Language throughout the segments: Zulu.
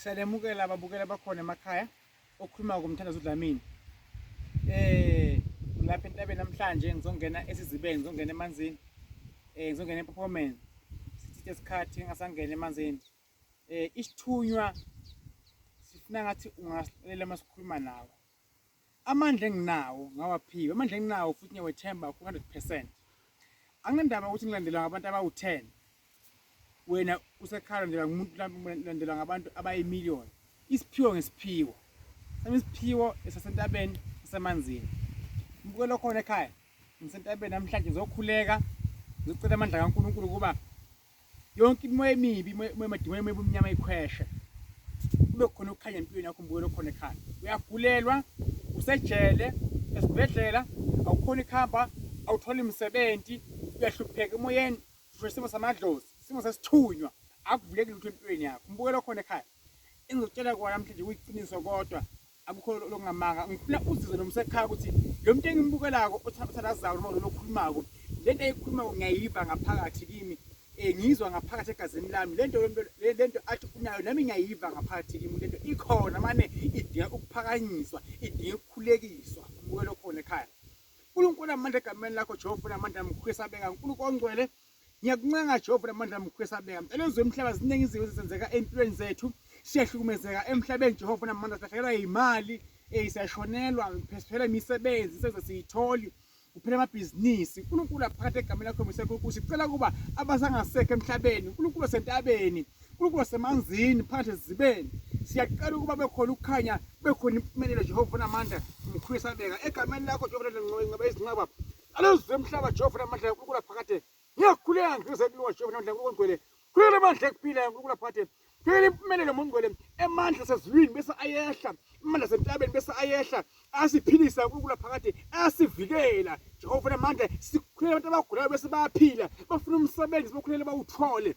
Siyalemukela ababukela bakhona emakhaya okhuluma ngomthandazi Dlamini. Ngilapha entabeni namhlanje ngizongena esizibeni, ngizongena emanzini. Ngizongena eperformance. Sithathe isikhathi ngasangena emanzini. Isithunywa sifuna ngathi ungasilela masikhuluma nawe. Amandla enginawo ngawaphiwe, amandla enginawo futhi ngiyawethemba 100%. Anginandaba ukuthi ngilandelwa ngabantu abawu10. Wena usekhaya ulandelwa ngabantu abayimiliyoni. Isiphiwo ngesiphiwo. Sami isiphiwo esasentabeni esemanzini. Mbukelo khona ekhaya. Ngisentabeni namhlanje ngizokhuleka, ngizocela amandla kaNkulunkulu kuba yonke imoya emibi, imoya emnyama ikhweshe. Kube khona ukukhanya empilweni yakho mbukelo khona ekhaya. Uyagulelwa, usejele, esibhedlela, awukhona ikhamba, awuthola imisebenzi, uyahlupheka emoyeni, usimo samadlozi. Simo sesithunywa akuvuleki lutho empilweni yakho. Mbukelo khona ekhaya. Engizotshela kwa namhlanje kuyiqiniso kodwa akukho lokungamanga. Ngifuna uzizwe nomsekhaya ukuthi lo muntu engimbukelako othandazayo noma lo okhulumako, lento ayikhulumako ngiyayiva ngaphakathi kimi. Ngizwa ngaphakathi egazini lami lento athi unayo nami ngiyayiva ngaphakathi kimi. Lento ikhona manje idinga ukuphakanyiswa, idinga ukukhulekiswa. Mbukelo khona ekhaya. uNkulunkulu amandla egameni lakho Jehova amandla amkhwesabeka. uNkulunkulu ongcwele ngiyakuncenga Jehova amandla amkhwesabeka. Elizwe emhlaba ziningi izinto ezenzeka empilweni zethu. Siyahlukumezeka emhlabeni Jehova namandla sihlekelwa imali, siyashonelwa, phela imisebenzi senze siyitholi, kuphela amabhizinisi. uNkulunkulu aphakathi egameni lakho uNkulunkulu sicela kuba abasangasekho emhlabeni, uNkulunkulu sentabeni, uNkulunkulu semanzini phakathi ezibeni. Siyaqala ukuba bekhona ukukhanya, bekhona impumelelo Jehova namandla umkhwesabeka egameni lakho Jehova ngaba izinqaba. Elizwe emhlaba Jehova namandla uNkulunkulu aphakathi. Ngiyakhuleka ngizekuliwa Jehova namandla uNkulunkulu ongcwele. Khuleka amandla ekuphila uNkulunkulu aphakathi. Phela impumelelo mongcwele emandla sezulwini bese ayehla, imandla sentabeni bese ayehla, asiphilisa uNkulunkulu phakathi, asivikela Jehova namandla. Sikhulela abantu abagulayo bese bayaphila, bafuna umsebenzi bokhulela bawuthole.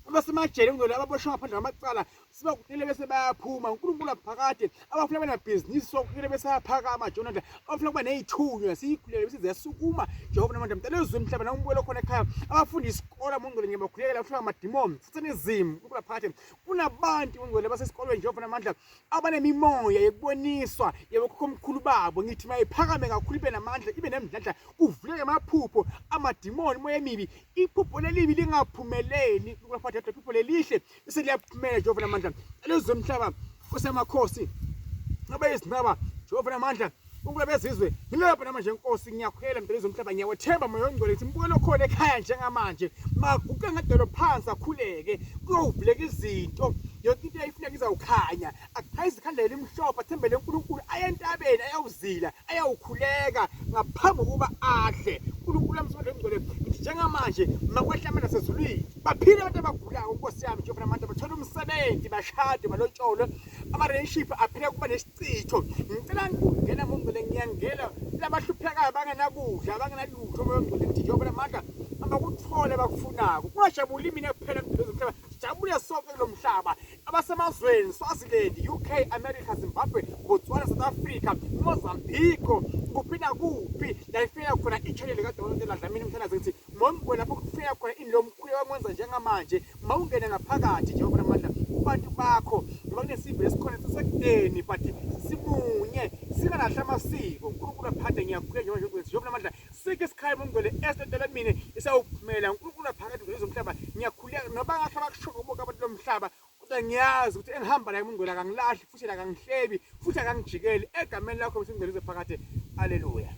Abasemajele ngcwele ababoshwe ngaphandle ngamacala sibakuhlele bese bayaphuma. uNkulunkulu phakathi abafuna bena business sokuhlele bese bayaphakama Jonathan, abafuna kuba nezithunywa siyikhulele bese ziyasukuma Jehova namandla. Mdala ezwe emhlaba nawumbuyelo khona ekhaya abafunda isikole mongcwele ngiyabakhulekela bafuna amademons futhi nezimo. uNkulunkulu phakathi kunabantu mongcwele basesikolweni Jehova namandla abanemimoya yekuboniswa yebokho omkhulu babo. Ngithi mayiphakame kakhulu ibe namandla, ibe nemdladla, kuvuleke amaphupho, amademon, imoya emibi, iphupho lelibi lingaphumeleli. uNkulunkulu iphupho lelihle bese liyaphumela Jehova namandla. Elizwe emhlaba kusemakhosi ngabe izinqaba Jehova namandla uNkulunkulu bezizwe ngilapha namanje inkosi ngiyakhwela mdelizwe emhlaba. Ngiyawethemba moya ongcwele ukuthi mbukelo khona ekhaya njengamanje maguke ngadolo phansi akhuleke kuyovuleka izinto. Yonke into ayifuna ngizawukhanya akuchaye izikhandlela imhlophe athembele uNkulunkulu ayentabeni ayawuzila ayawukhuleka ngaphambi kokuba ahle. uNkulunkulu amsonde ongcwele njengamanje makwehlamela sezulwini baphile abantu abagulayo Nkosi yami Jehova namandla bathola umsebenzi bashade balotshole ama-relationship aphela kuba nesicitho. Ngicela ngingena mongcwele ngiyangena labahluphekayo bangenakudla bangenalutho moya ongcwele ngithi Jehova namandla abakuthole bakufunako kungajabuli mina kuphela emhlaba jabule sonke lo mhlaba abasemazweni Swaziland, UK, America, Zimbabwe, Botswana, South Africa, Mozambique, kuphi na kuphi la ifika khona ichannel kaDokotela Dlamini umthandazi ngithi mongcwele lapho kufika khona inlomkhulu wakwenza njengamanje mawungena ngaphakathi Jehova namandla kubantu bakho ngoba kunesibhe esikhona sesekudeni but simunye singalahla amasiko. uNkulunkulu aphakathi ngiyakhuleka njengoba Jehova namandla sike isikhaya mongcwele esitela mina isawuphumela. uNkulunkulu aphakathi ngizwe umhlaba ngiyakhuleka noba ngakho abakushoko bonke abantu lomhlaba kodwa ngiyazi ukuthi engihamba la mongcwele akangilahli futhi akangihlebi futhi akangijikeli egameni lakho msingcwele phakathi. Haleluya.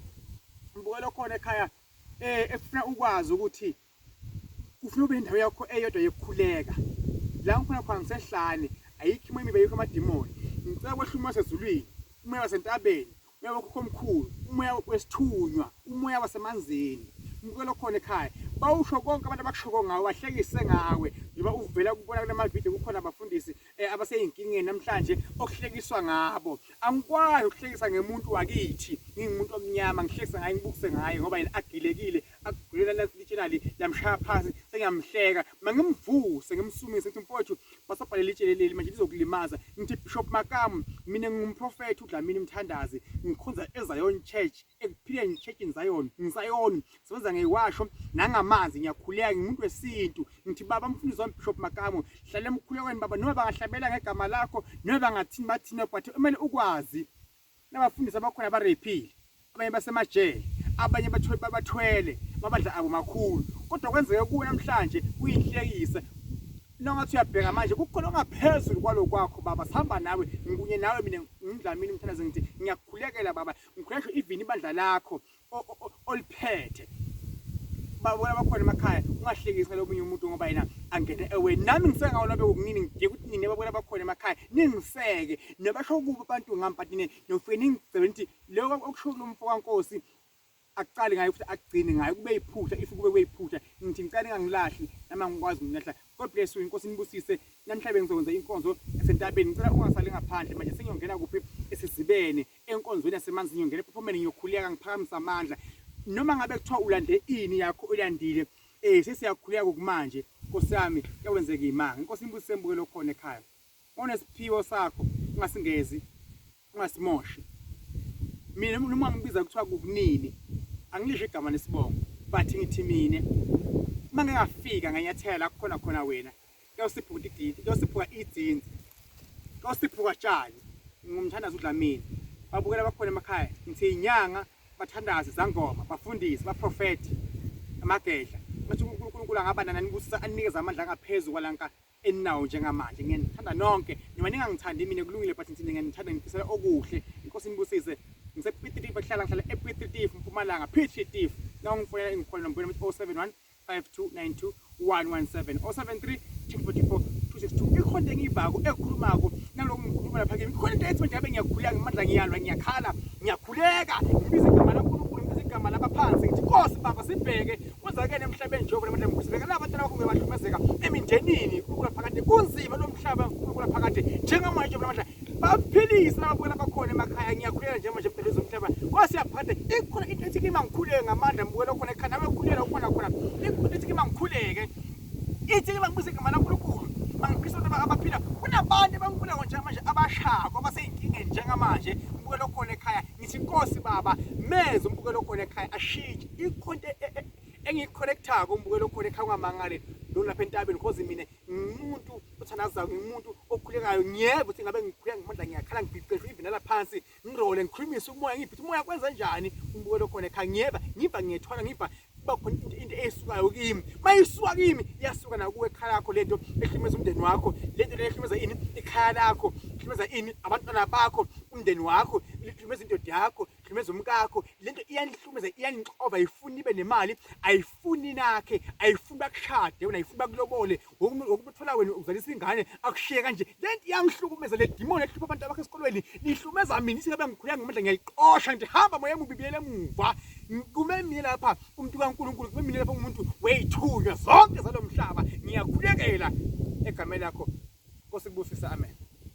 Mbukelo khona ekhaya efuna ukwazi ukuthi ufuna ube indawo yakho eyodwa yokukhuleka la ngifuna khona ngisehlane ayikho imoya emibi ayikho amademoni. Ngicela kwehluma sezulwini, umoya wasentabeni, umoya wakho omkhulu, umoya wesithunywa, umoya wasemanzini. Mbukelo khona ekhaya bawusho konke abantu abakushoko ngawe bahlekise ngawe njengoba uvela kubona kule mavidiyo kukhona abafundisi abaseyinkingeni namhlanje okuhlekiswa ngabo. Angikwazi ukuhlekisa ngemuntu wakithi ngingumuntu omnyama ngihlekisa ngaye ngibukise ngaye ngoba yena agilekile akugulela literally lamshaya phansi sengiyamhleka mangimvuse ngimsumise ngithi mfowethu basabhale litsheleleli manje lizokulimaza. Ngithi Bishop Makamu mina ngumprofeti uDlamini umthandazi ngikhonza eZion Church ekuphileni church in Zion ngisayoni sebenza ngeyiwasho nangamanzi ngiyakhuleka ngimuntu wesintu ngithi baba mfundisi wamBishop Makamo hlale emkhulekweni baba noma bangahlabela ngegama lakho noma bangathini bathina but kumele ukwazi nabafundisi abakhona abarephile abanye basemajele abanye bathwele amabandla abo makhulu kodwa kwenzeke kuwe namhlanje kuyinhlekisa nongathi uyabheka manje kukhona ongaphezulu kwalokwakho baba sihamba nawe ngikunye nawe mina ngidlamini umthandazi ngithi ngiyakukhulekela baba ngikhulekela even ibandla lakho oliphethe babona bakhona emakhaya ungahlekisa lo munye umuntu ngoba yena angene ewe nami ngisengawo nobe ukunini ngiye ukuthi nini babona bakhona emakhaya ningiseke nabasho kuba abantu ngampatine nofike ningisebenzi lokho okusho umfo kaNkosi akucali ngayo futhi agcine ngayo kube yiphutha if kube kuyiphutha ngithi ngicela ngangilahli nama ngikwazi ngilahla God bless you inkosi nibusise namhlanje ngizokwenza inkonzo esentabeni ngicela ungasali ngaphandle manje sengiyongena kuphi esizibene enkonzweni yasemanzini ngiyongena ephomeni ngiyokhuleka ngiphakamisa amandla noma ngabe kuthiwa ulande ini yakho ulandile sesiyakhuleka kumanje Nkosi yami yakwenzeka imanga inkosi nibusise embukelo khona ekhaya onesiphiwo sakho ungasingezi ungasimoshi mina noma ngibiza kuthiwa kukunini angilisho igama lesibongo bathi ngithi mina mangengafika nganyathela khona wena kuyosiphuka ididi kuyosiphuka idzinzi kuyosiphuka tshali ngumthandazi uDlamini babukela bakhona emakhaya ngithi inyanga bathandazi zangoma bafundisi baprofeti amagedla bathi uNkulunkulu angabana nibusisa anikeza amandla angaphezulu kwalanka eninawo njengamanje ngiyithanda nonke noma ningangithandi mina kulungile but ngithi ngiyithanda ngifisela okuhle inkosi nibusise ngisepititif ngihlala epititif Mpumalanga pititif nangifuna ingikhona nombolo 071 5292 117 073 244 262 ikhonde ngivako ekhulumako naloko ngikhuluma lapha kimi khona into ethi manje abe ngiyakhuleka ngamandla ngiyalwa ngiyakhala ngiyakhuleka ngibiza igama laNkulunkulu ngibiza igama labaphansi ngithi Nkosi baba sibheke kwenzakene emhlabeni njengoba namhlanje ngisibheka labantu bakho ngebahlumezeka emindenini ukula phakade kunzima lo mhlaba ukula phakade njengamanje namhlanje baphilisa nababona bakhona emakhaya ngiyakhulela nje manje empelweni zomhlaba Nkosi yaphakade ikhona into ethi kimi ngikhuleke ngamandla mbukela khona ekhaya nawe ukhulela khona ikhona ethi kimi ngikhuleke ithi kimi ngibuse igama laNkulunkulu mangiphiso abaphila kunabantu bangibula nje manje abashako abaseyinkinge njengamanje mbukelo khona ekhaya ngithi Nkosi baba meze umbukelo khona ekhaya ashiki ikhonto engiconnectako umbukelo khona ekhaya ungamangale lo lapha entabeni because mina umuntu othandazayo umuntu okhulekayo ngiyeba ukuthi ngabe ngikhuleka ngamandla ngiyakhala ngibhiqe even la phansi ngirole ngikhulumisa umoya ngiphithi umoya kwenza njani umbukelo khona ekhaya ngiba ngiyethwala ngiba bakhona into esukayo kimi mayisuka kimi iyasuka nakuwe ekhaya lakho lento ehlumeza umndeni wakho lento lehlumeza ini ekhaya lakho ehlumeza ini abantwana bakho umndeni wakho ehlumeza indoda yakho ehlumeza umkakho lento iyanihlumeza iyanixova ayifuni ibe nemali ayifuni nakhe ayifuni bakushade wena ayifuni bakulobole ukuthola wena uzalisa ingane akushiye kanje lento iyangihlukumeza le demon ehlupha abantu abakho esikolweni lihlumeza mina isingabe ngikhuleka ngamandla ngiyayiqosha nje hamba moya mubibiyele emuva kume mina lapha umuntu kaNkulunkulu kume mina lapha umuntu weyithunywa zonke zalomhlaba ngiyakhulekela egameni lakho Nkosi kubusisa amen.